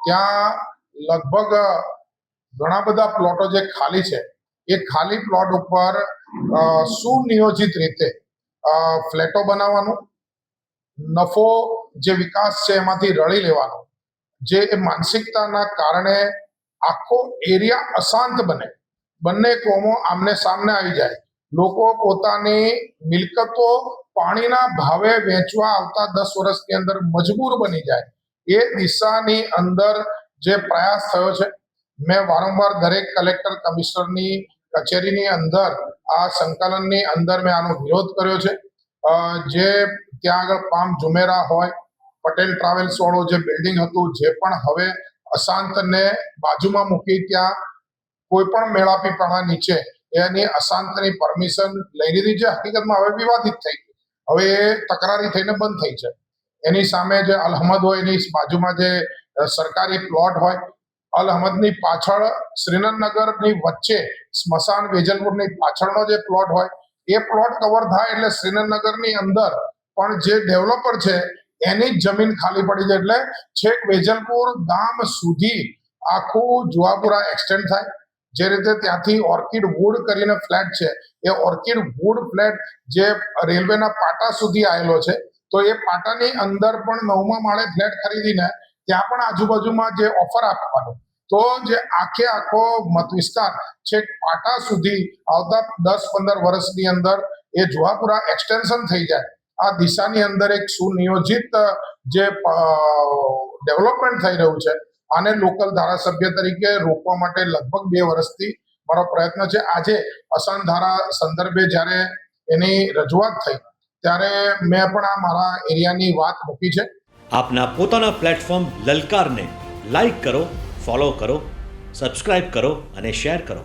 ત્યાં લગભગ ઘણા બધા પ્લોટો જે ખાલી છે એ ખાલી પ્લોટ ઉપર સુનિયોજિત રીતે ફ્લેટો બનાવવાનું, નફો જે વિકાસ છે એમાંથી રળી લેવાનો, જે માનસિકતાના કારણે આખો એરિયા અશાંત બને, બંને કોમો આમને સામને આવી જાય, લોકો પોતાની મિલકતો પાણીના ભાવે વેચવા આવતા 10 વર્ષની અંદર મજબૂર બની જાય, એ દિશાની અંદર જે પ્રયાસ થયો છે. મેં વારંવાર દરેક કલેક્ટર કમિશનરની કચેરીની અંદર આ સંકલનની અંદર મેં આનો વિરોધ કર્યો છે. જે ત્યાં આગળ પામ જુમેરા હોય, પટેલ ટ્રાવેલ્સ વાળું જે બિલ્ડિંગ હતું, જે પણ હવે અશાંતને બાજુમાં મૂકી ત્યાં કોઈ પણ મેળાપીપણા નીચે એની અશાંતની પરમિશન લઈ લીધી છે. હકીકતમાં હવે વિવાદિત થઈ ગઈ, હવે એ તકરારી થઈને બંધ થઈ છે. એની સામે જે અલહમદ હોય એની બાજુમાં જે સરકારી પ્લોટ હોય, અલહમદની પાછળ શ્રીનગરની વચ્ચે સ્મશાન વેજલપુરની પાછળનો જે પ્લોટ હોય, એ પ્લોટ કવર થાય એટલે શ્રીનગરની અંદર પણ જે ડેવલપર છે એની જ જમીન ખાલી પડી જાય, એટલે છેક વેજલપુર ગામ સુધી આખું જુહાપુરા એક્સટેન્ડ થાય. જે રીતે ત્યાંથી ઓર્કિડ વુડ કરીને ફ્લેટ છે, એ ઓર્કિડ વુડ ફ્લેટ જે રેલવેના પાટા સુધી આવેલો છે, તો એ પાટાની અંદર પણ 9મા માળે ફ્લેટ ખરીદીને ત્યાં પણ આજુબાજુમાં જે ઓફર આપવાનો, તો જે આખો મત વિસ્તાર છેક પાટા સુધી આવતા 10-15 વર્ષની અંદર એ જુહાપુરા એક્સટેન્શન થઈ જાય. આ દિશાની અંદર એક સુનિયોજિત જે ડેવલપમેન્ટ થઈ રહ્યું છે, આને લોકલ ધારાસભ્ય તરીકે રોકવા માટે લગભગ 2 વર્ષથી મારો પ્રયત્ન છે. આજે અસાન ધારા સંદર્ભે જ્યારે એની રજૂઆત થઈ ત્યારે મેં પણ આ મારા એરિયાની વાત મૂકી છે. આપના પોતાના પ્લેટફોર્મ લલકારને લાઈક કરો, ફોલો કરો, સબસ્ક્રાઇબ કરો અને શેર કરો.